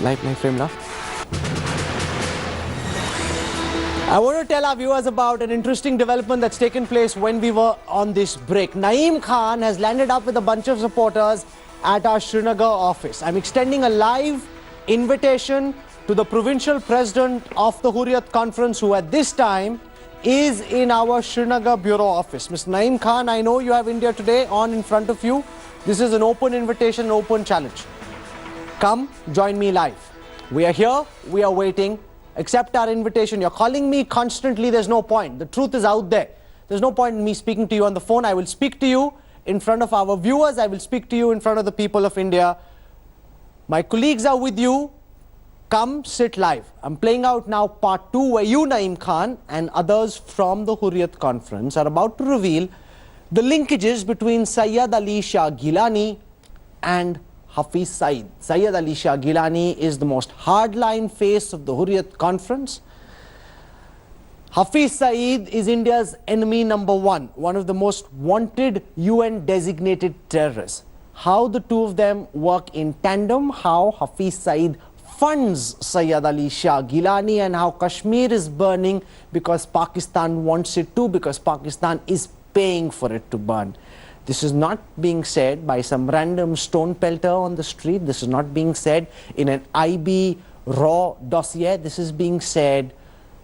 live frame now. I want to tell our viewers about an interesting development that's taken place when we were on this break. Naeem Khan has landed up with a bunch of supporters at our Srinagar office. I'm extending a live invitation to the provincial president of the Hurriyat conference, who at this time is in our Srinagar bureau office. Mr. Naeem Khan, I know you have India Today on in front of you. This is an open invitation, an open challenge. Come, join me live. We are here, we are waiting. Accept our invitation. You're calling me constantly, there's no point. The truth is out there. There's no point in me speaking to you on the phone. I will speak to you in front of our viewers. I will speak to you in front of the people of India. My colleagues are with you. Come, sit live. I'm playing out now part 2, where you, Naeem Khan, and others from the Hurriyat conference are about to reveal the linkages between Syed Ali Shah Geelani and Hafiz Saeed. Syed Ali Shah Geelani is the most hardline face of the Hurriyat conference. Hafiz Saeed is India's enemy number one of the most wanted UN designated terrorists. How the two of them work in tandem, how Hafiz Saeed funds Syed Ali Shah Geelani, and how Kashmir is burning because Pakistan wants it to, because Pakistan is paying for it to burn. This is not being said by some random stone pelter on the street. This is not being said in an IB raw dossier. This is being said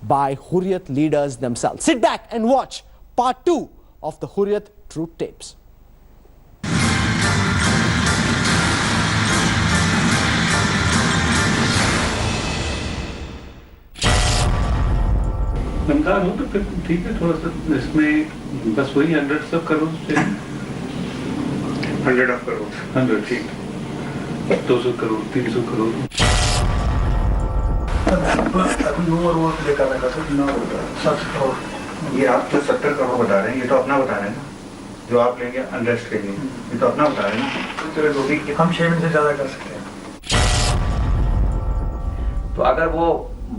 by Hurriyat leaders themselves. Sit back and watch part 2 of the Hurriyat Truth Tapes. नमदार हो तो फिर ठीक है, थोड़ा सा इसमें बस वही 100 सब करो, 100 ऑफ करो, 100 ठीक, 200 करोड़, 300 करोड़। अभी वो लेकर आएगा सर, ना होगा 60 करोड़। ये आप जो 70 करोड़ बता रहे हैं, ये तो अपना बता रहे हैं ना, जो आप लेंगे अनरेस्ट के लिए, ये तो अपना बता रहे हैं ना। चलो जो भी हम 6 मिनट से ज़्यादा कर सकते हैं। तो अगर वो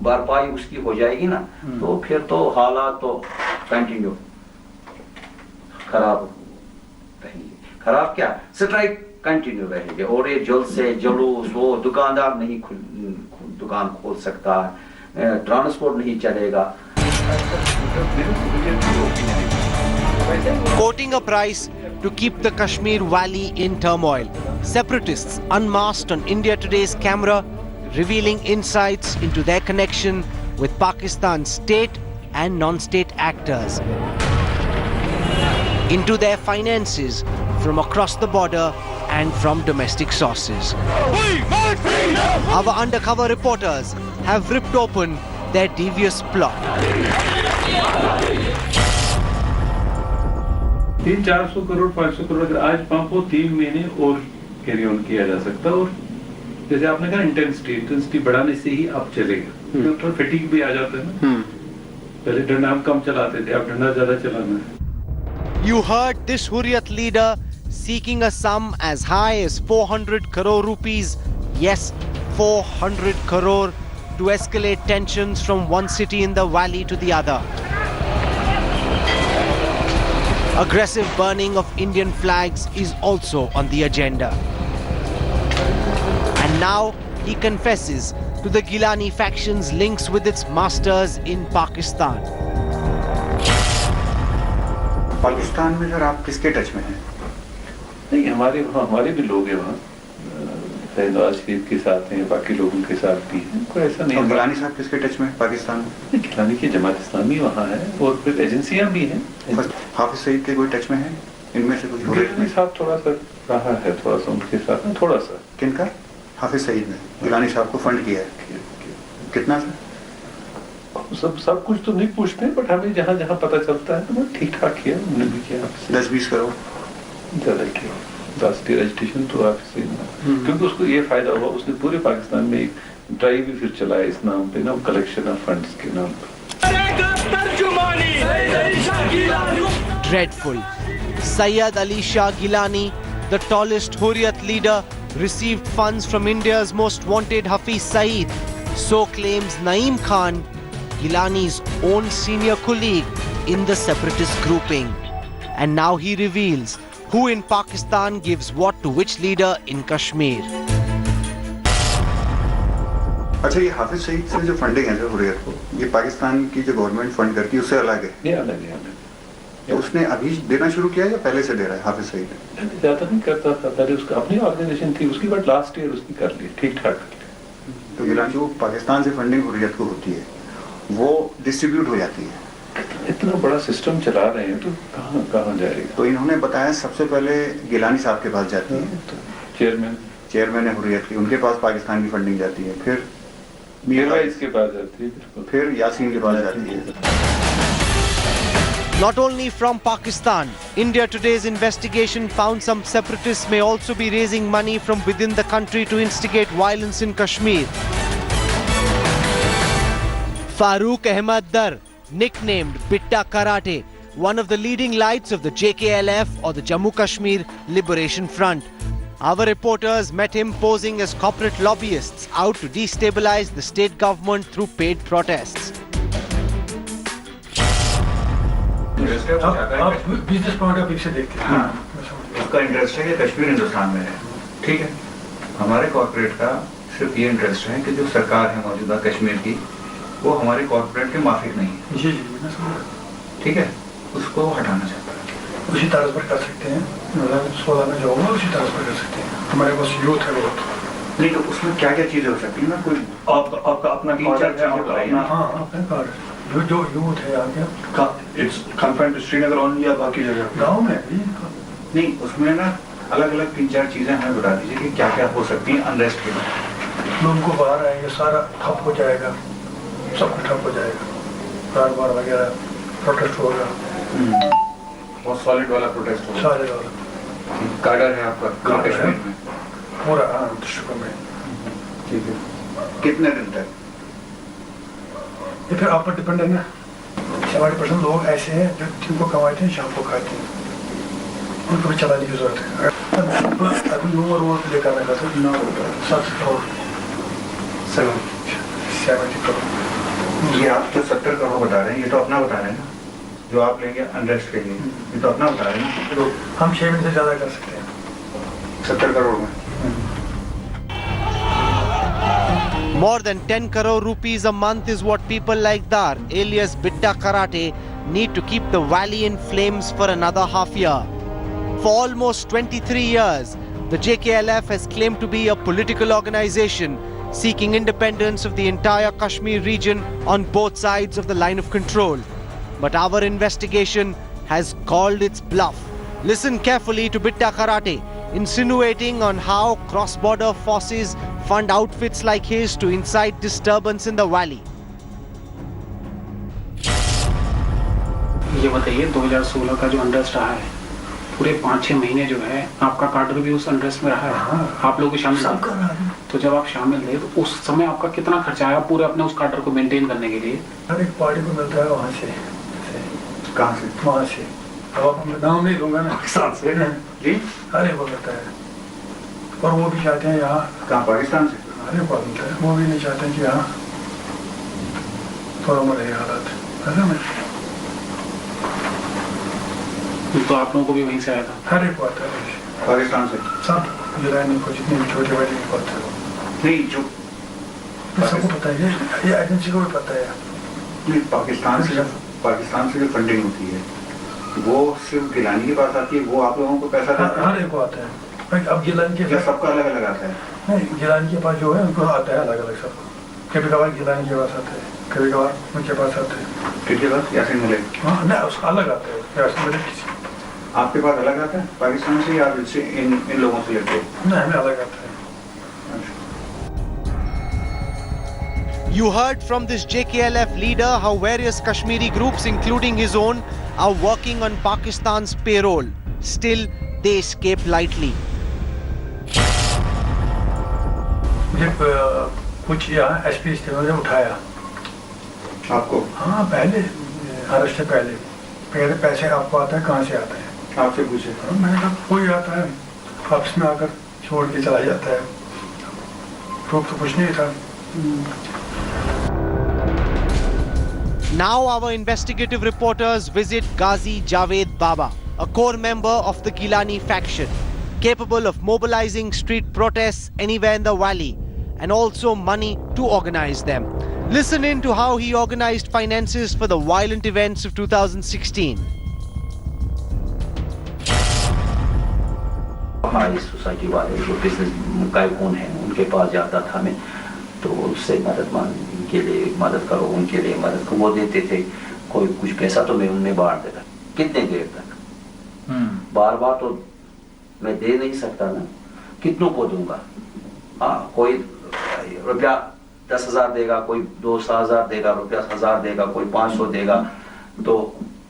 भरपाई उसकी हो जाएगी ना, तो फिर तो हालात तो कंटिन्यू खराब रहेंगे। खराब क्या, स्ट्राइक कंटिन्यू रहेंगे, और ये जल्द से जुलूस, वो दुकानदार नहीं दुकान खोल सकता, ट्रांसपोर्ट नहीं चलेगा। Quoting a price to keep the Kashmir Valley in turmoil, separatists unmasked on India Today's camera, revealing insights into their connection with Pakistan's state and non-state actors, into their finances from across the border and from domestic sources. Our undercover reporters have ripped open their devious plot. 300-400 crore, 500 crore अगर आज pump हो, 3 महीने और carry on किया जा सकता है। और जैसे आपने कहा इंटेंसिटी बढ़ाने से ही अब चलेगा। तो थोड़ा फटीग भी आ जाता है ना। पहले डंडा हम कम चलाते थे, अब डंडा ज्यादा चलाना है। You heard this Hurriyat leader seeking a sum as high as 400 crore rupees. Yes, 400 crore to escalate tensions from one city in the valley to the other. Aggressive burning of Indian flags is also on the agenda. And now he confesses to the Geelani faction's links with its masters in Pakistan. Pakistan में sir आप किसके touch में हैं? नहीं, हमारे भी लोग हैं वहाँ, सैयद अली शरीफ के साथ हैं, बाकी लोगों के साथ भी हैं, कोई ऐसा नहीं। गिलानी साहब किसके टच में पाकिस्तान में? गिलानी की जमात इस्लामी वहाँ है, और फिर एजेंसियाँ भी हैं। हाफिज सईद के कोई टच में है इनमें से? कुछ गिलानी साहब थोड़ा सा रहा है, थोड़ा सा उनके साथ ना, थोड़ा सा। किनका? हाफिज सईद ने गिलानी साहब को फंड किया है। कितना सर? सब कुछ तो नहीं पूछते, बट हमें जहाँ जहाँ पता चलता है तो वो ठीक ठाक किया, उन्होंने भी किया। 10-20 करोड़ ज्यादा किया, राष्ट्रीय रजिस्ट्रेशन तो आपसे, क्योंकि उसको ये फायदा हुआ, उसने पूरे पाकिस्तान में एक ड्राइव भी फिर चलाया इस नाम पे ना, कलेक्शन ऑफ फंड्स के नाम पर। Dreadful. Syed Ali Shah Geelani, the tallest Hurriyat leader, received funds from India's most wanted Hafiz Saeed. So claims Naeem Khan, Geelani's own senior colleague in the separatist grouping. And now he reveals who in Pakistan gives what to which leader in Kashmir. अच्छा, ये हाफिज सईद से जो funding है जो हुर्रियत को, ये पाकिस्तान की जो गवर्नमेंट फंड करती है उससे अलग है? ये अलग है, अलग है। तो उसने अभी देना शुरू किया या पहले से दे रहा है हाफिज सईद? ज्यादा नहीं करता था, पहले उसका अपनी ऑर्गेनाइजेशन थी उसकी, बट लास्ट ईयर उसकी कर ली, ठीक ठाक कर ली। तो गिलानी जो पाकिस्तान से फंडिंग हुर्रियत को होती है वो डिस्ट्रीब्यूट हो जाती है। इतना बड़ा सिस्टम चला रहे हैं तो कहाँ कहाँ जाएगा? तो इन्होंने बताया सबसे पहले गिलानी साहब के पास जाती है, चेयरमैन है हुर्रियत की, उनके पास पाकिस्तान की फंडिंग जाती है, फिर इसके पास जाती है, फिर यासीन के पास जाती है। Not only from Pakistan, India Today's investigation found some separatists may also be raising money from within the country to instigate violence in Kashmir. Farooq Ahmad Dar, nicknamed Bitta Karate, one of the leading lights of the JKLF or the Jammu Kashmir Liberation Front. Our reporters met him posing as corporate lobbyists out to destabilize the state government through paid protests. आप business point of view से देखते हैं। हाँ, उसका interest है कि कश्मीर हिंदुस्तान में है, ठीक है। हमारे कॉर्पोरेट का सिर्फ ये इंटरेस्ट है कि जो सरकार है मौजूदा कश्मीर की वो हमारे कॉर्पोरेट के माफिक नहीं है। जी जी, मैं समझ रहा हूं। ठीक है, उसको हटाना चाहता है। उसी तरह पर कर सकते हैं, 16 में जो होगा उसी तरह पर कर सकते हैं। हमारे पास यूथ है बहुत। नहीं तो उसमें क्या क्या चीजें हो सकती है ना, कोई आपका अपना तीन-चार चीजें बताइए। हाँ, अपना कार्ड जो यूथ है आगे it's confined to Srinagar only या बाकी जगह? गाँव में भी नहीं, उसमें ना अलग अलग 3-4 चीजें हमें बता दीजिए कि क्या क्या हो सकती हैं अनरेस्ट के बाद। लोगों को बाहर आएंगे, सारा ठप हो जाएगा, सब कुछ ठप हो जाएगा, कारोबार वगैरह, प्रोटेस्ट होगा। बहुत सॉलिड वाला प्रोटेस्ट होगा, सारे वाला कार्डर है आपका कश्मीर में पूरा? हाँ, डिस्ट्रिक्ट में। ठीक है, कितने दिन तक? ये फिर आप पर डिपेंड है ना। 70% लोग ऐसे हैं जो दिन को कमाते हैं, शाम को खाते हैं, उनको भी चलाने की जरूरत है। अभी लोअर वर्क लेकर मैं कहता हूँ 70 करोड़ 70 करोड़। ये आप जो 70 करोड़ बता रहे हैं ये तो अपना बता रहे हैं ना, जो आप लेंगे अनरेस्ट के लिए, ये तो अपना बता रहे हैं ना। तो हम 6 महीने से ज्यादा कर सकते हैं 70 करोड़ में। More than 10 crore rupees a month is what people like Dar, alias Bitta Karate, need to keep the valley in flames for another half year. For almost 23 years, the JKLF has claimed to be a political organization seeking independence of the entire Kashmir region on both sides of the line of control. But our investigation has called its bluff. Listen carefully to Bitta Karate, insinuating on how cross-border forces fund outfits like his to incite disturbance in the valley. ये बताइए 2016 का जो unrest रहा है, पूरे 5-6 महीने जो है आपका कार्डर भी उस अनरेस्ट में रहा है। हाँ, आप लोग शामिल थे। तो जब आप शामिल थे तो उस समय आपका कितना खर्चा आया पूरे अपने उस कार्डर को मेंटेन करने के लिए? हर एक पार्टी को मिलता है वहाँ से। कहाँ से? वहाँ से। अब मैं नाम नहीं दूंगा ना। पाकिस्तान से जी? हर एक को मिलता है, और वो भी चाहते हैं यहाँ। कहाँ, पाकिस्तान से? हर एक को मिलता है, वो भी नहीं चाहते हैं कि यहाँ थोड़ा मोड़ा ये हालात है ना। तो आप लोगों को भी वहीं से आया था? हर एक को आता है पाकिस्तान से सब, गिलानी को जितने भी छोटे बड़े को आता है। नहीं, जो सबको पता है, ये एजेंसी को भी पता है। नहीं, पाकिस्तान से जो फंडिंग होती है वो सिर्फ गिलानी के पास आती है, वो आप लोगों को पैसा देता है? हर एक को आता है। अब गिलानी के पास सबका अलग अलग आता है? नहीं, गिलानी के पास जो है उनको आता है अलग अलग सबको। कभी कभार गिलानी के पास आता है, कभी कभार उनके पास आता है। किसके पास? यासीन मलिक? हाँ, नहीं, उसका अलग आता है यासीन मलिक किसी। आपके पास अलग आता है पाकिस्तान से, या इन लोगों से लेते? नहीं, हमें अलग आता है। You heard from this JKLF leader how various Kashmiri groups, including his own, are working on Pakistan's payroll. Still, they escape lightly. मुझे कुछ यहाँ एसपी ने उठाया। आपको? हाँ, पहले अरेस्ट से पहले पैसे आपको आता है, कहाँ से आता है? आपसे पूछे? मैंने कहा कोई आता है, ऑफिस में आकर छोड़ के चला जाता है, प्रूफ तो कुछ नहीं था। Now our investigative reporters visit Ghazi Javed Baba, a core member of the Geelani faction, capable of mobilizing street protests anywhere in the valley and also money to organize them. Listen in to how he organized finances for the violent events of 2016. हमारी society वाले जो business कायकून हैं उनके पास जाता था मैं, तो उससे मदद के लिए मदद करो, उनके लिए मदद को वो देते थे, कोई कुछ पैसा तो मैं उनमें बांट देता। कितने देर तक? बार बार तो मैं दे नहीं सकता ना, कितनों को दूंगा? हाँ, कोई रुपया 10,000 देगा, कोई 2,000 देगा, रुपया 1,000 देगा, कोई 500 देगा, तो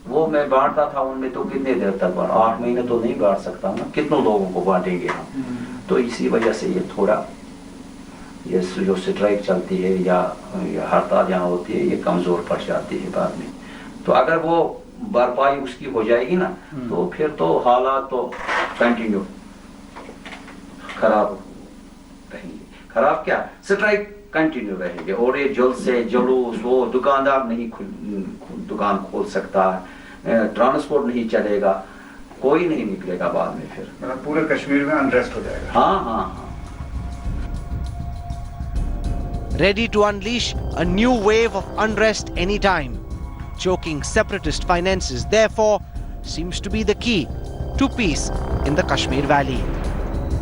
वो मैं बांटता था उनमें। तो कितने देर तक बांट? 8 महीने तो नहीं बांट सकता ना, कितनों लोगों को बांटेंगे हम? तो इसी वजह से ये थोड़ा ये जो स्ट्राइक चलती है या हड़ताल यहाँ होती है, ये कमजोर पड़ जाती है बाद में। तो अगर वो भरपाई उसकी हो जाएगी ना, तो फिर तो हालात तो कंटिन्यू खराब रहेंगे। खराब क्या, स्ट्राइक कंटिन्यू रहेंगे, और ये जलसे जुलूस, वो दुकानदार नहीं दुकान खोल सकता, ट्रांसपोर्ट नहीं चलेगा, कोई नहीं निकलेगा बाद में, फिर मतलब पूरे कश्मीर में अनरेस्ट हो जाएगा। हाँ हाँ हाँ। Ready to unleash a new wave of unrest anytime. Choking separatist finances, therefore, seems to be the key to peace in the Kashmir Valley.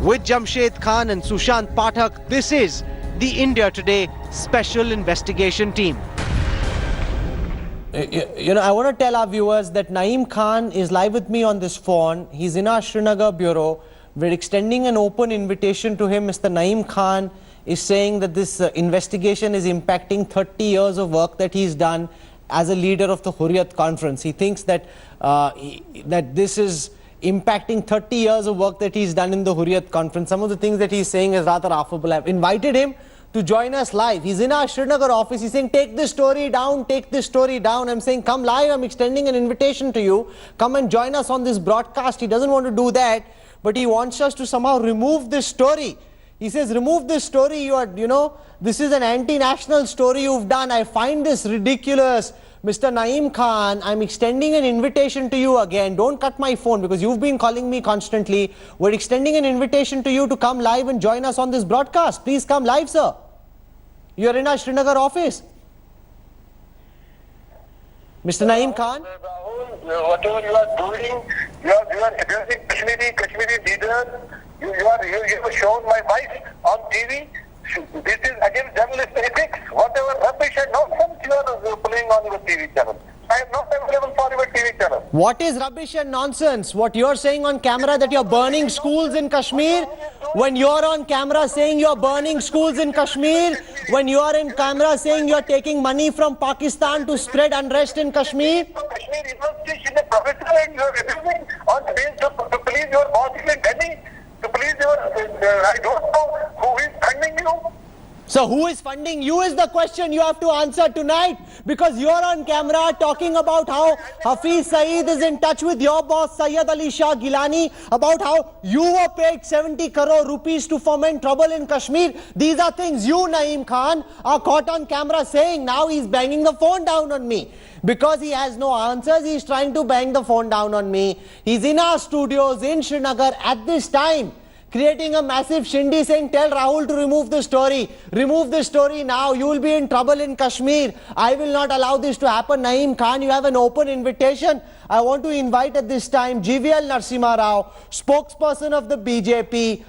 With Jamshed Khan and Sushant Pathak, this is the India Today Special Investigation Team. You know, I want to tell our viewers that Naeem Khan is live with me on this phone. He's in our Srinagar bureau. We're extending an open invitation to him. Mr. Naeem Khan is saying that this investigation is impacting 30 years of work that he's done as a leader of the Hurriyat conference. He thinks that that this is impacting 30 years of work that he's done in the Hurriyat conference. Some of the things that he's saying is rather laughable. I've invited him to join us live. He's in our Srinagar office. He's saying, take this story down, take this story down. I'm saying, come live. I'm extending an invitation to you. Come and join us on this broadcast. He doesn't want to do that, but he wants us to somehow remove this story. He says, remove this story. You know, this is an anti-national story you've done. I find this ridiculous. Mr. Naeem Khan, I'm extending an invitation to you again. Don't cut my phone because you've been calling me constantly. We're extending an invitation to you to come live and join us on this broadcast. Please come live, sir. You're in our Srinagar office. Mr. Naeem Khan? Rahul, whatever you are doing, you are abusing Kashmiri leaders. You have shown my wife on TV. This is against journalistic ethics. Whatever rubbish and nonsense you are playing on your TV channel. I am not available for your TV channel. What is rubbish and nonsense? What you're saying on camera that you're burning schools in Kashmir? When you're on camera saying you're burning schools in Kashmir? When you're in camera saying you're taking money from Pakistan to spread unrest in Kashmir? Kashmir University, she's a professor and you're abusing on stage to please your boss in Delhi. To please your, I don't know who is funding you. So who is funding you is the question you have to answer tonight, because you're on camera talking about how Hafiz Saeed is in touch with your boss Syed Ali Shah Geelani, about how you were paid 70 crore rupees to foment trouble in Kashmir. These are things you, Naeem Khan, are caught on camera saying. Now he's banging the phone down on me. Because he has no answers, he's trying to bang the phone down on me. He's in our studios in Srinagar at this time, creating a massive shindy saying, tell Rahul to remove the story. Remove the story now. You will be in trouble in Kashmir. I will not allow this to happen. Naeem Khan, you have an open invitation. I want to invite at this time GVL Narasimha Rao, spokesperson of the BJP.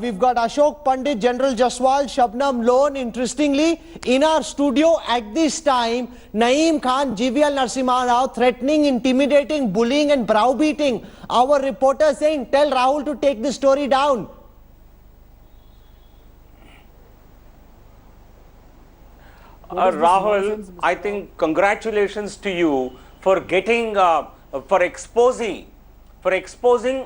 We've got Ashok Pandit, General Jaswal, Shabnam Lone. Interestingly, in our studio at this time, Naeem Khan, GVL Narasimha Rao threatening, intimidating, bullying and browbeating our reporter, saying, tell Rahul to take this story down. Rahul, I think congratulations to you for getting, for exposing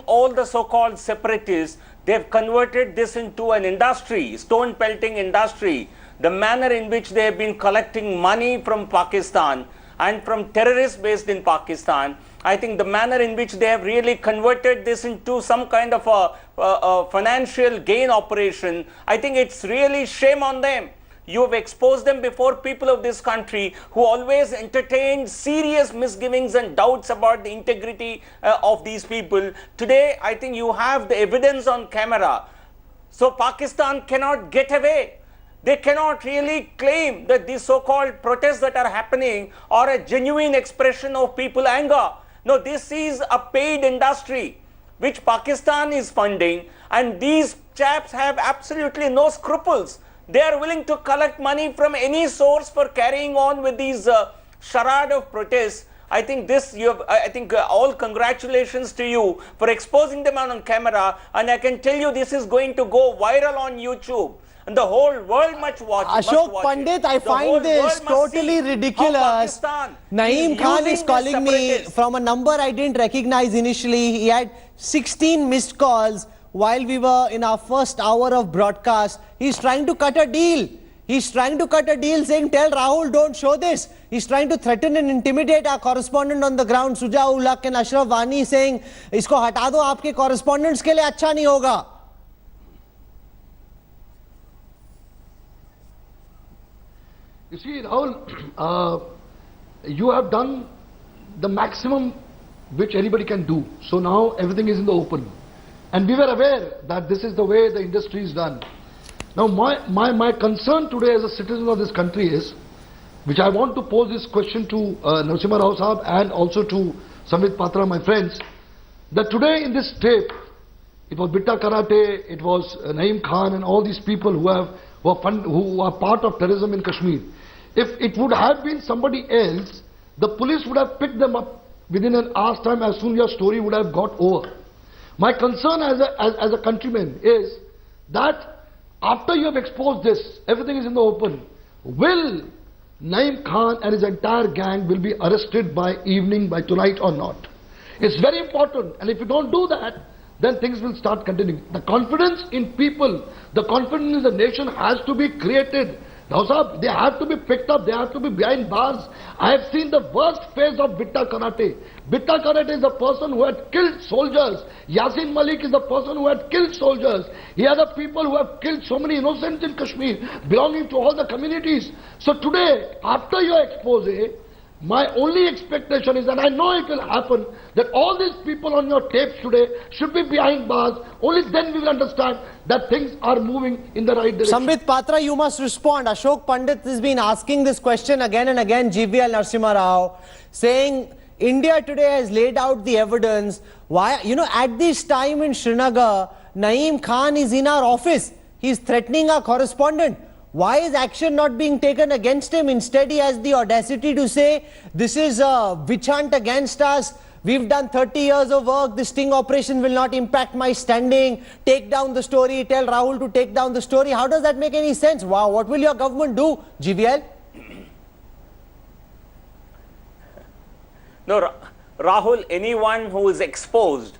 all the so-called separatists. They've converted this into an industry, stone pelting industry. The manner in which they have been collecting money from Pakistan and from terrorists based in Pakistan, I think the manner in which they have really converted this into some kind of a financial gain operation, I think it's really shame on them. You have exposed them before people of this country who always entertained serious misgivings and doubts about the integrity of these people. Today, I think you have the evidence on camera. So Pakistan cannot get away. they cannot really claim that these so-called protests that are happening are a genuine expression of people anger. No, this is a paid industry which Pakistan is funding, and these chaps have absolutely no scruples. They are willing to collect money from any source for carrying on with these charade of protests. I think this, all congratulations to you for exposing them on camera, and I can tell you this is going to go viral on YouTube. And the whole world must watch it. Ashok Pandit, I find this totally ridiculous. Naeem Khan is calling me from a number I didn't recognize initially. He had 16 missed calls while we were in our first hour of broadcast. He's trying to cut a deal. He's trying to cut a deal saying, tell Rahul, don't show this. He's trying to threaten and intimidate our correspondent on the ground, Suja ul Haq and Ashraf Wani, saying, isko hata do, aapke correspondents ke liye acha nahi hoga. You see, Rahul, you have done the maximum which anybody can do. So now everything is in the open. And we were aware that this is the way the industry is done. Now my concern today as a citizen of this country is, which I want to pose this question to Narasimha Rao Sahab and also to Samit Patra, my friends, that today in this tape, it was Bitta Karate, it was Naeem Khan and all these people who are part of terrorism in Kashmir. If it would have been somebody else, the police would have picked them up within an hour's time as soon as your story would have got over. My concern as a countryman is that after you have exposed this, everything is in the open, will Naeem Khan and his entire gang will be arrested by evening, by tonight or not? It's very important, and if you don't do that, then things will start continuing. The confidence in people, the confidence in the nation has to be created. Now, sir, they have to be picked up, they have to be behind bars. I have seen the worst phase of Bitta Karate. Bitta Karate is the person who had killed soldiers. Yasin Malik is the person who had killed soldiers. Here are the people who have killed so many innocents in Kashmir, belonging to all the communities. So today, after your expose, my only expectation is, and I know it will happen, that all these people on your tapes today should be behind bars. Only then we will understand that things are moving in the right direction. Sambit Patra, you must respond. Ashok Pandit has been asking this question again and again, GVL Narasimha Rao, saying India today has laid out the evidence. Why, at this time in Srinagar, Naeem Khan is in our office. He's threatening our correspondent. Why is action not being taken against him? Instead, he has the audacity to say, this is a witch hunt against us. We've done 30 years of work. This sting operation will not impact my standing. Take down the story. Tell Rahul to take down the story. How does that make any sense? Wow, what will your government do, GVL? No, Rahul, anyone who is exposed,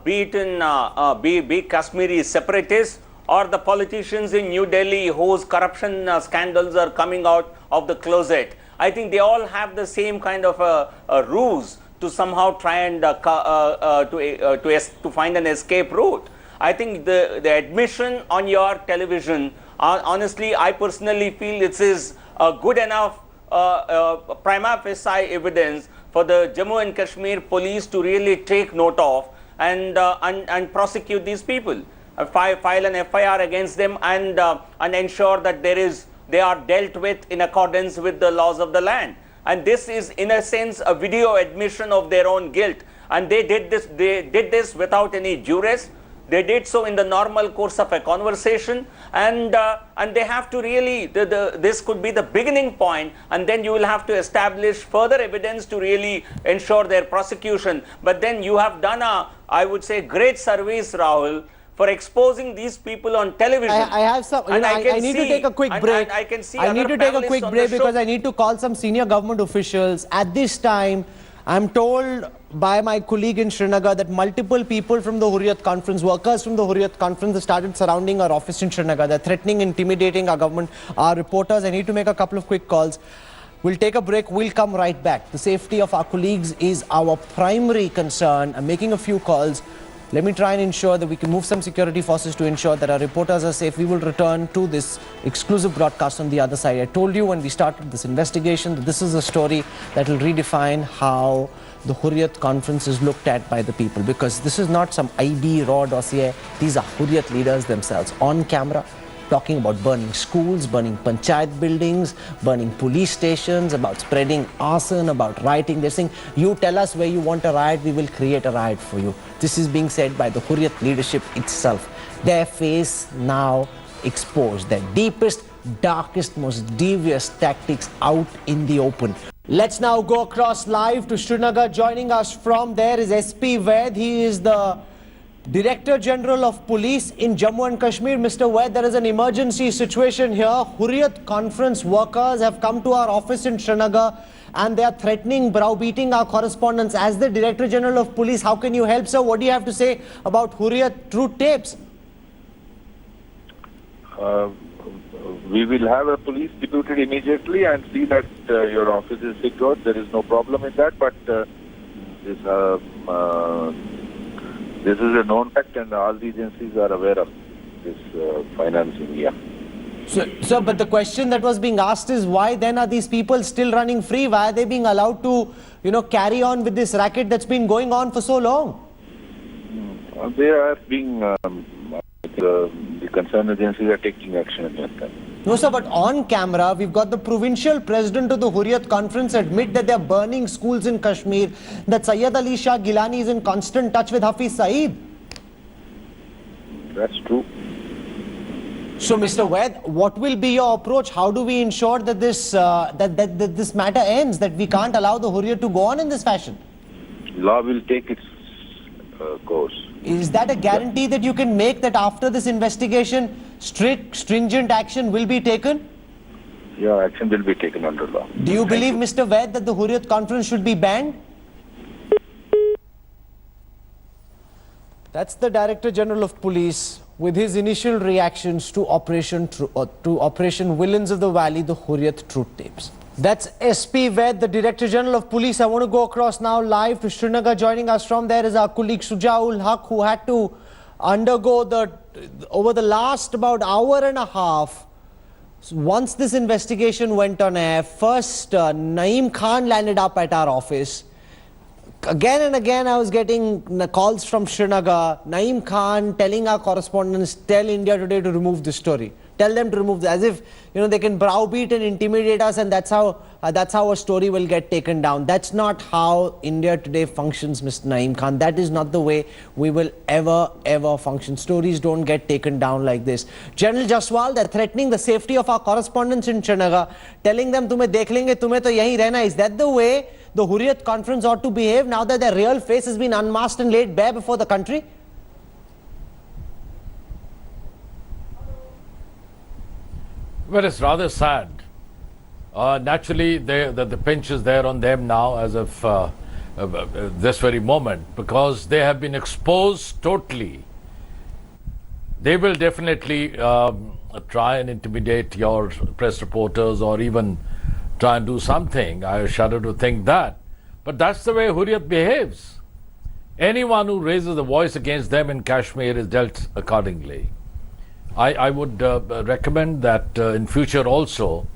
be Kashmiri separatists, or the politicians in New Delhi whose corruption scandals are coming out of the closet, I think they all have the same kind of a ruse to somehow try and to find an escape route. I think the admission on your television, honestly, I personally feel it is a good enough prima facie evidence for the Jammu and Kashmir police to really take note of and prosecute these people. File an FIR against them and ensure that they are dealt with in accordance with the laws of the land. And this is, in a sense, a video admission of their own guilt. And they did this without any duress. They did so in the normal course of a conversation, and they have to really, this could be the beginning point, and then you will have to establish further evidence to really ensure their prosecution. But then you have done I would say, great service, Rahul, for exposing these people on television. I have some, I need to take a quick break. I need to take a quick break because I need to call some senior government officials. At this time, I'm told by my colleague in Srinagar that multiple people from the Hurriyat conference, workers from the Hurriyat conference, have started surrounding our office in Srinagar. They're threatening, intimidating our government, our reporters. I need to make a couple of quick calls. We'll take a break. We'll come right back. The safety of our colleagues is our primary concern. I'm making a few calls. Let me try and ensure that we can move some security forces to ensure that our reporters are safe. We will return to this exclusive broadcast on the other side. I told you when we started this investigation that this is a story that will redefine how the Hurriyat conference is looked at by the people, because this is not some IB raw dossier. These are Hurriyat leaders themselves on camera, talking about burning schools, burning panchayat buildings, burning police stations, about spreading arson, about rioting. They're saying, you tell us where you want a riot, we will create a riot for you. This is being said by the Hurriyat leadership itself. Their face now exposed, their deepest, darkest, most devious tactics out in the open. Let's now go across live to Srinagar. Joining us from there is SP Vaid. He is the Director General of Police in Jammu and Kashmir. Mr. Vaid, there is an emergency situation here. Hurriyat conference workers have come to our office in Srinagar and they are threatening, browbeating our correspondents. As the Director General of Police, how can you help, sir? What do you have to say about Hurriyat Truth Tapes? We will have a police deputed immediately and see that your office is secured. There is no problem in that, but this is a known fact and all the agencies are aware of this financing. Yeah. So, but the question that was being asked is, why then are these people still running free? Why are they being allowed to, carry on with this racket that's been going on for so long? They are being, the concerned agencies are taking action against them. No, sir, but on camera, we've got the provincial president of the Hurriyat conference admit that they're burning schools in Kashmir, that Syed Ali Shah Geelani is in constant touch with Hafiz Saeed. That's true. So, Mr. Vaid, what will be your approach? How do we ensure that this that this matter ends, that we can't allow the Hurriyat to go on in this fashion? Law will take its course. Is that a guarantee that you can make, that after this investigation, strict, stringent action will be taken? Yeah, action will be taken under law. Do you believe, Mr. Vaid, that the Hurriyat conference should be banned? That's the Director General of Police with his initial reactions to Operation Villains of the Valley, the Hurriyat Truth Tapes. That's SP Vaid, the Director General of Police. I want to go across now live to Srinagar. Joining us from there is our colleague Sujaul Haq, who had to undergo over the last about hour and a half, once this investigation went on air. First, Naeem Khan landed up at our office. Again and again I was getting calls from Srinagar. Naeem Khan telling our correspondents, tell India Today to remove this story. Tell them to remove this, as if they can browbeat and intimidate us, and that's how a story will get taken down. That's not how India Today functions, Mr. Naeem Khan. That is not the way we will ever function. Stories don't get taken down like this. General Jaswal, they're threatening the safety of our correspondents in Srinagar, telling them, tumhe dekh lenge, tumhe to yahi rehna. Is that the way the Hurriyat conference ought to behave now that their real face has been unmasked and laid bare before the country? Well, it's rather sad. Naturally, the pinch is there on them now as of this very moment, because they have been exposed totally. They will definitely try and intimidate your press reporters, or even try and do something. I shudder to think that. But that's the way Hurriyat behaves. Anyone who raises a voice against them in Kashmir is dealt accordingly. I would recommend that in future also,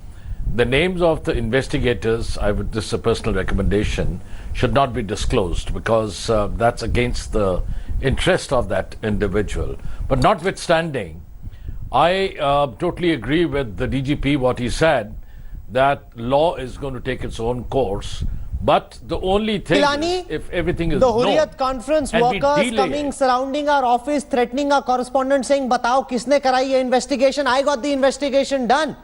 the names of the investigators, this is a personal recommendation, should not be disclosed, because that's against the interest of that individual. But notwithstanding, I totally agree with the DGP, what he said, that law is going to take its own course. But the only thing Geelani, is, if everything is the Hurriyat conference workers coming, surrounding our office, threatening our correspondent, saying, "Batao, kisne karai ye investigation? I got the investigation done."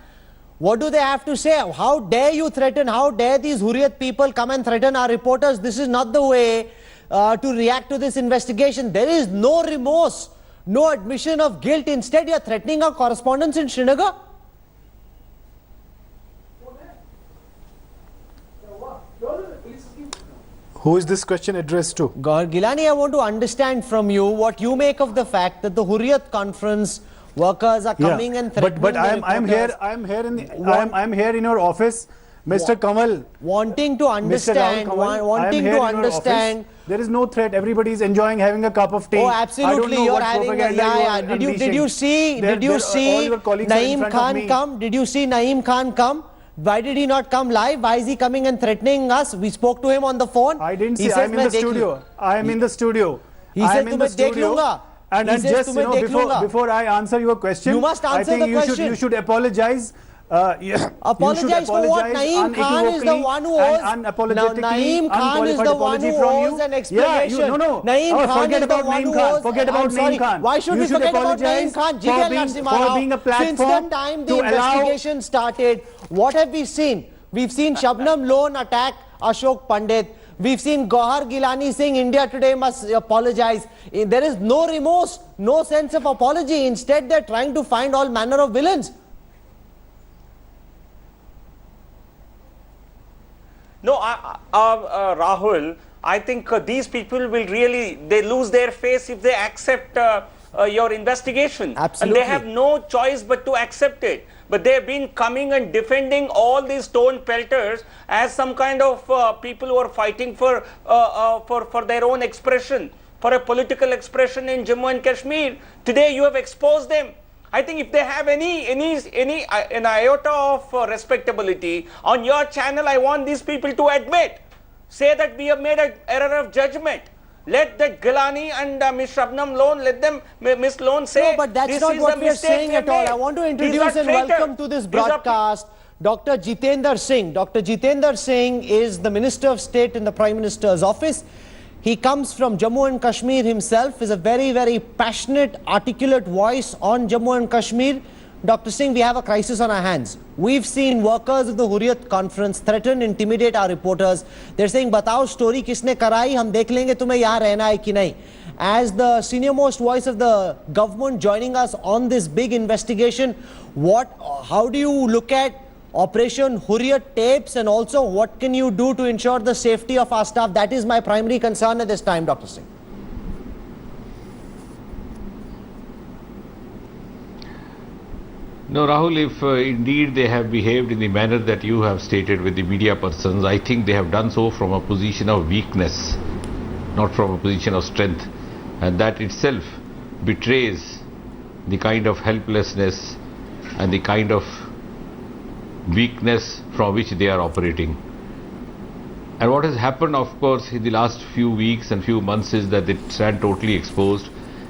What do they have to say? How dare you threaten? How dare these Hurriyat people come and threaten our reporters? This is not the way to react to this investigation. There is no remorse, no admission of guilt. Instead, you are threatening our correspondents in Srinagar. Who is this question addressed to? Geelani, I want to understand from you what you make of the fact that the Hurriyat conference workers are coming and threatening. But I'm here in your office, Mr. Kamal. Wanting to understand. There is no threat. Everybody is enjoying having a cup of tea. Oh, absolutely. You're having a, Did you see Naeem Khan come? Did you see Naeem Khan come? Why did he not come live? Why is he coming and threatening us? We spoke to him on the phone. I didn't see. I'm in the studio. I am in the studio. He said, "Tumhe dekh lunga." And He says, just, "Tumhe dekh lunga." before I answer your question, You must answer I think the question. you should apologize. Apologize for what? Naeem Khan is the one who owes. Now, Naeem Khan is the one who owes an explanation. Naeem Khan is the one who owes. Forget about Naeem Khan. Why should we forget about Naeem Khan? For being a platform. Since the time the investigation started, what have we seen? We've seen Shabnam Lone attack Ashok Pandit. We've seen Gauhar Geelani saying India today must apologize. There is no remorse, no sense of apology. Instead, they're trying to find all manner of villains. No, Rahul, I think these people will really, they lose their face if they accept your investigation. Absolutely. And they have no choice but to accept it. But they've been coming and defending all these stone pelters as some kind of people who are fighting for their own expression, for a political expression in Jammu and Kashmir. Today you have exposed them. I think if they have an iota of respectability on your channel, I want these people to admit, say that we have made an error of judgment. Let that Geelani and Ms. Shabnam Lone, let them, Ms. Lone say, no, but that's not what we are saying at all. I want to introduce and welcome to this broadcast Dr. Jitendra Singh. Dr. Jitendra Singh is the Minister of State in the Prime Minister's office. He comes from Jammu and Kashmir himself, is a very, very passionate, articulate voice on Jammu and Kashmir. Dr. Singh, we have a crisis on our hands. We've seen workers of the Hurriyat conference threaten, intimidate our reporters. They're saying, "Batao story kisne karai, hum dekh lenge tumhe yahan rehna hai ki nahi." As the senior most voice of the government joining us on this big investigation, how do you look at Operation Hurriyat Tapes, and also what can you do to ensure the safety of our staff? That is my primary concern at this time, Dr. Singh. No, Rahul, if indeed they have behaved in the manner that you have stated with the media persons, I think they have done so from a position of weakness, not from a position of strength. And that itself betrays the kind of helplessness and the kind of weakness from which they are operating. And what has happened, of course, in the last few weeks and few months is that they stand totally exposed.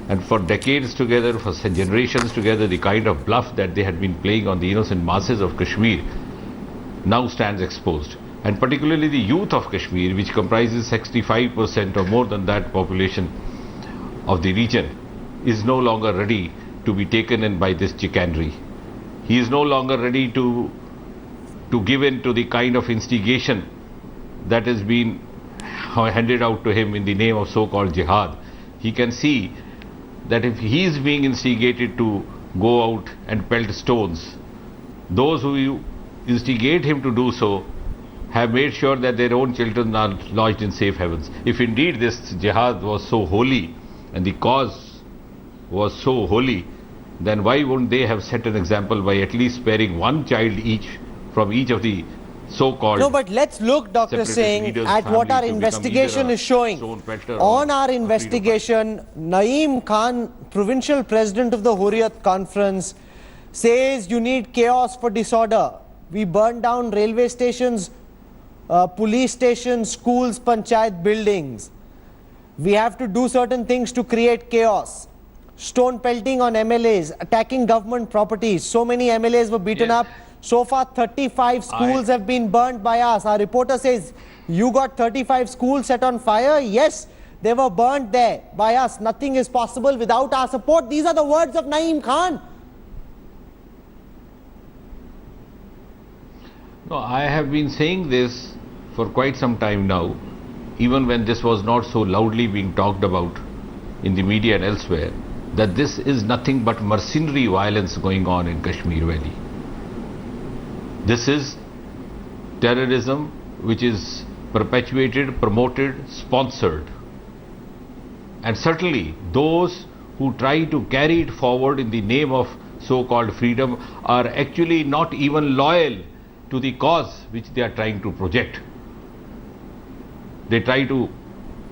And for decades together, for generations together, the kind of bluff that they had been playing on the innocent masses of Kashmir now stands exposed. And particularly the youth of Kashmir, which comprises 65% or more than that population of the region, is no longer ready to be taken in by this chicanery. He is no longer ready to give in to the kind of instigation that has been handed out to him in the name of so-called jihad. He can see that if he is being instigated to go out and pelt stones, those who instigate him to do so have made sure that their own children are lodged in safe havens. If indeed this jihad was so holy and the cause was so holy, then why wouldn't they have set an example by at least sparing one child each from each of the so-called... No, but let's look, Dr. Singh, at what our investigation is showing. On our investigation, Naeem Khan, provincial president of the Hurriyat conference, says you need chaos for disorder. We burn down railway stations, police stations, schools, panchayat buildings. We have to do certain things to create chaos. Stone pelting on MLAs, attacking government properties. So many MLAs were beaten up. So far, 35 schools have been burnt by us. Our reporter says, you got 35 schools set on fire? Yes, they were burnt there by us. Nothing is possible without our support. These are the words of Naeem Khan. No, I have been saying this for quite some time now, even when this was not so loudly being talked about in the media and elsewhere, that this is nothing but mercenary violence going on in Kashmir Valley. This is terrorism which is perpetuated, promoted, sponsored. And certainly those who try to carry it forward in the name of so-called freedom are actually not even loyal to the cause which they are trying to project. They try to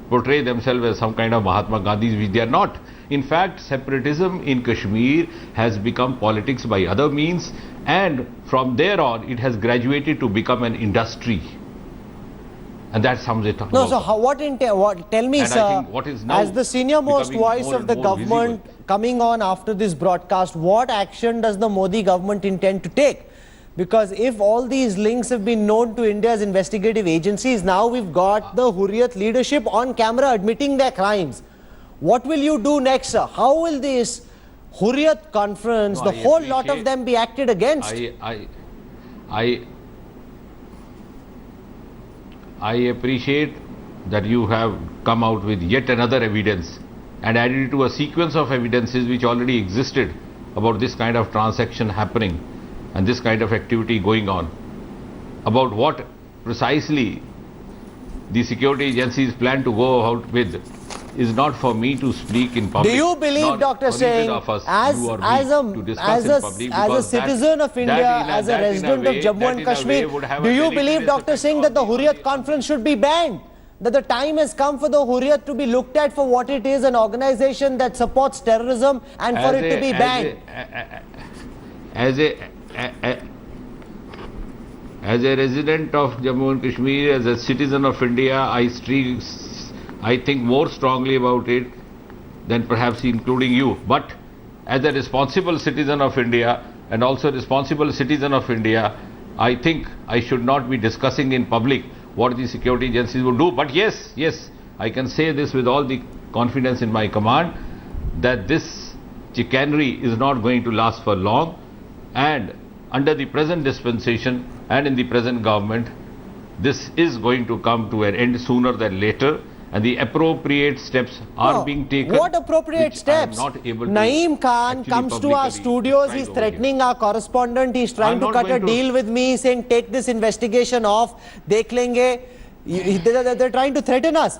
portray themselves as some kind of Mahatma Gandhis, which they are not. In fact, separatism in Kashmir has become politics by other means, and from there on it has graduated to become an industry. And that sums it up. No, so how, what tell me, and sir, I think what is now as the senior most becoming voice more of and the more government visible. coming on after this broadcast, what action does the Modi government intend to take? Because if all these links have been known to India's investigative agencies, now we've got the Hurriyat leadership on camera admitting their crimes. What will you do next, sir? How will this Hurriyat conference, the whole lot of them be acted against? I appreciate that you have come out with yet another evidence and added it to a sequence of evidences which already existed about this kind of transaction happening and this kind of activity going on. About what precisely the security agencies plan to go out with is not for me to speak in public. Do you believe, Dr. Singh, as a citizen of India, as a resident of Jammu and Kashmir, do you believe, Dr. Singh, that the Hurriyat conference should be banned? That the time has come for the Hurriyat to be looked at for what it is, an organization that supports terrorism, and for it to be banned? As a resident of Jammu and Kashmir, as a citizen of India, I think more strongly about it than perhaps including you. But as a responsible citizen of India and also responsible citizen of India, I think I should not be discussing in public what the security agencies will do. But yes, I can say this with all the confidence in my command, that this chicanery is not going to last for long, and under the present dispensation and in the present government, this is going to come to an end sooner than later, and the appropriate steps are being taken. What appropriate steps? Naeem Khan comes to our studios, he's threatening our correspondent, he's trying to cut a deal with me, saying take this investigation off, dekh lenge. They're trying to threaten us.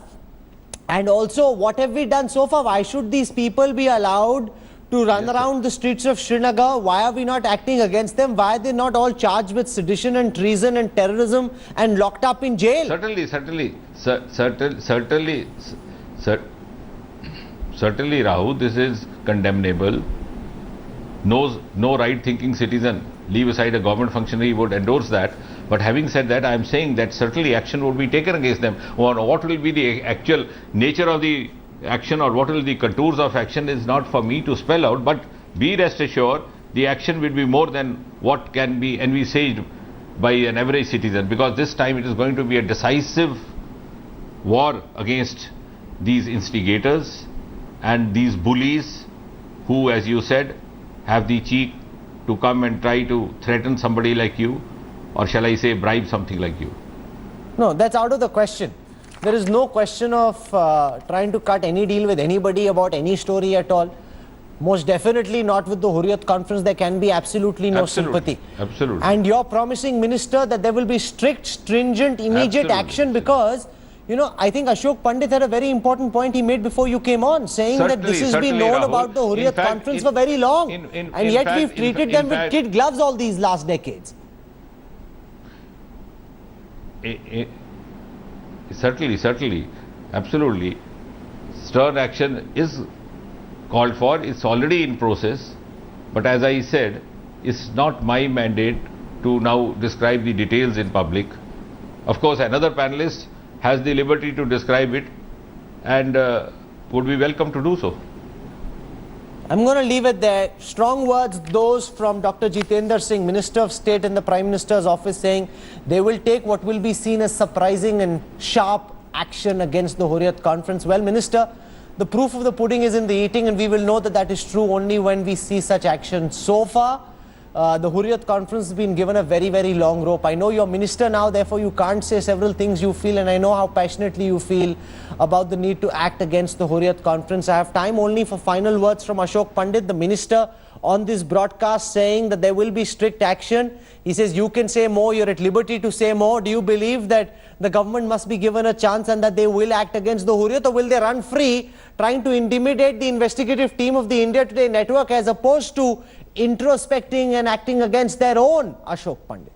And also, what have we done so far? Why should these people be allowed to run around the streets of Srinagar? Why are we not acting against them? Why are they not all charged with sedition and treason and terrorism and locked up in jail? Certainly, Rahul, this is condemnable. No right-thinking citizen, leave aside a government functionary, would endorse that. But having said that, I am saying that certainly action would be taken against them. Or what will be the actual nature of the action, or what will the contours of action, is not for me to spell out. But be rest assured, the action will be more than what can be envisaged by an average citizen, because this time it is going to be a decisive war against these instigators and these bullies who, as you said, have the cheek to come and try to threaten somebody like you, or shall I say bribe something like you. No, that's out of the question. There is no question of trying to cut any deal with anybody about any story at all. Most definitely not with the Hurriyat conference. There can be absolutely no sympathy. Absolutely. And you're promising, Minister, that there will be strict, stringent, immediate action, because, you know, I think Ashok Pandit had a very important point he made before you came on, saying that this has been known about the Hurriyat conference for very long. And yet we've treated them with kid gloves all these last decades. Certainly, absolutely. Stern action is called for, it's already in process, but as I said, it's not my mandate to now describe the details in public. Of course, another panelist has the liberty to describe it, and would be welcome to do so. I'm going to leave it there. Strong words, those from Dr. Jitendra Singh, Minister of State in the Prime Minister's office, saying they will take what will be seen as surprising and sharp action against the Hurriyat conference. Well, Minister, the proof of the pudding is in the eating, and we will know that that is true only when we see such action. So far, the Hurriyat conference has been given a very, very long rope. I know you're minister now, therefore you can't say several things you feel, and I know how passionately you feel about the need to act against the Hurriyat conference. I have time only for final words from Ashok Pandit, the minister, on this broadcast, saying that there will be strict action. He says you can say more, you're at liberty to say more. Do you believe that the government must be given a chance and that they will act against the Hurriyat, or will they run free trying to intimidate the investigative team of the India Today network as opposed to introspecting and acting against their own? Ashok Pandit.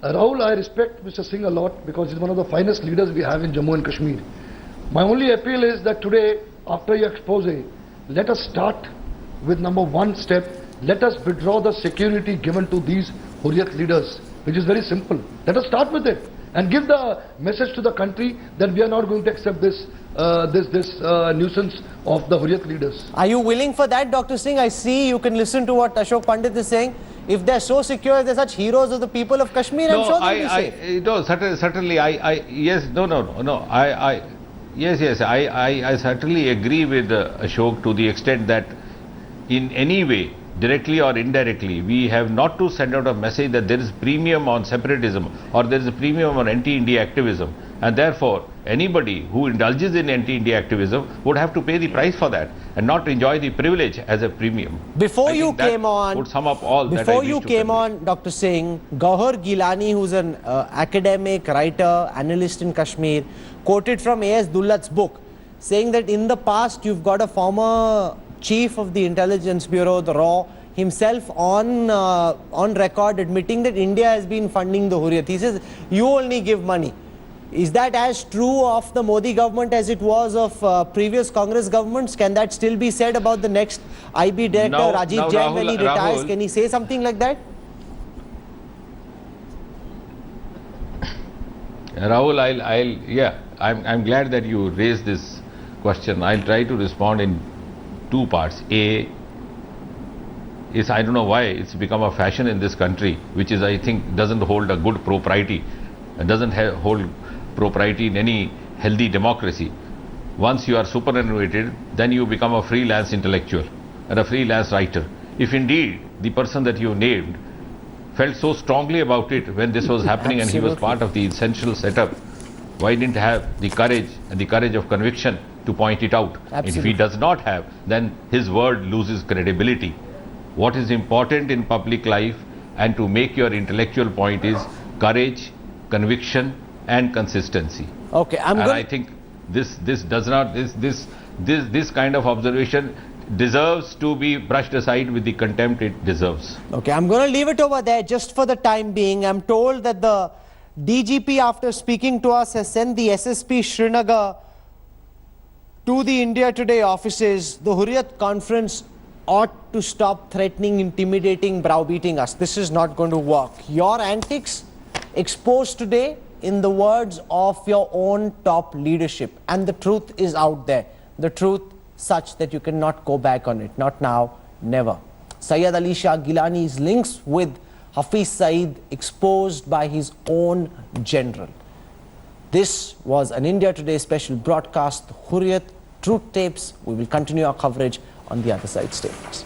Rahul, I respect Mr. Singh a lot because he's one of the finest leaders we have in Jammu and Kashmir. My only appeal is that today, after your expose, let us start with number one step. Let us withdraw the security given to these Hurriyat leaders, which is very simple. Let us start with it and give the message to the country that we are not going to accept this nuisance of the Hurriyat leaders. Are you willing for that, Dr. Singh? I see you can listen to what Ashok Pandit is saying. If they're so secure, they're such heroes of the people of Kashmir, I'm sure they'll be safe. No, certainly, yes, no. Yes, I certainly agree with Ashok to the extent that in any way, directly or indirectly, we have not to send out a message that there is premium on separatism or there is a premium on anti-India activism, and therefore anybody who indulges in anti-India activism would have to pay the price for that and not enjoy the privilege as a premium. Before you came on, would sum up all before you came on, Dr. Singh, Gauhar Geelani, who's an academic, writer, analyst in Kashmir, quoted from A.S. Dullat's book, saying that in the past you've got a former chief of the intelligence bureau, the RAW, himself on record admitting that India has been funding the Hurriyat. He says, you only give money. Is that as true of the Modi government as it was of previous Congress governments? Can that still be said about the next IB director, Rajiv Jain, when he retires? Can he say something like that? Rahul, I'm glad that you raised this question. I'll try to respond in two parts. A is, I don't know why it's become a fashion in this country, which is, I think, doesn't hold a good propriety and doesn't hold propriety in any healthy democracy. Once you are superannuated, then you become a freelance intellectual and a freelance writer. If indeed the person that you named felt so strongly about it when this was happening and he was part of the essential setup, why didn't have the courage and the courage of conviction to point it out? If he does not have, then his word loses credibility. What is important in public life and to make your intellectual point is courage, conviction and consistency. Okay, I think this kind of observation deserves to be brushed aside with the contempt it deserves. Okay, I'm going to leave it over there just for the time being. I'm told that the DGP, after speaking to us, has sent the SSP Srinagar to the India Today offices. The Hurriyat conference ought to stop threatening, intimidating, browbeating us. This is not going to work. Your antics exposed today in the words of your own top leadership, and the truth is out there. The truth such that you cannot go back on it. Not now, never. Syed Ali Shah Geelani's links with Hafiz Saeed exposed by his own general. This was an India Today special broadcast, Hurriyat Truth Tapes. We will continue our coverage on the other side. Stay with us.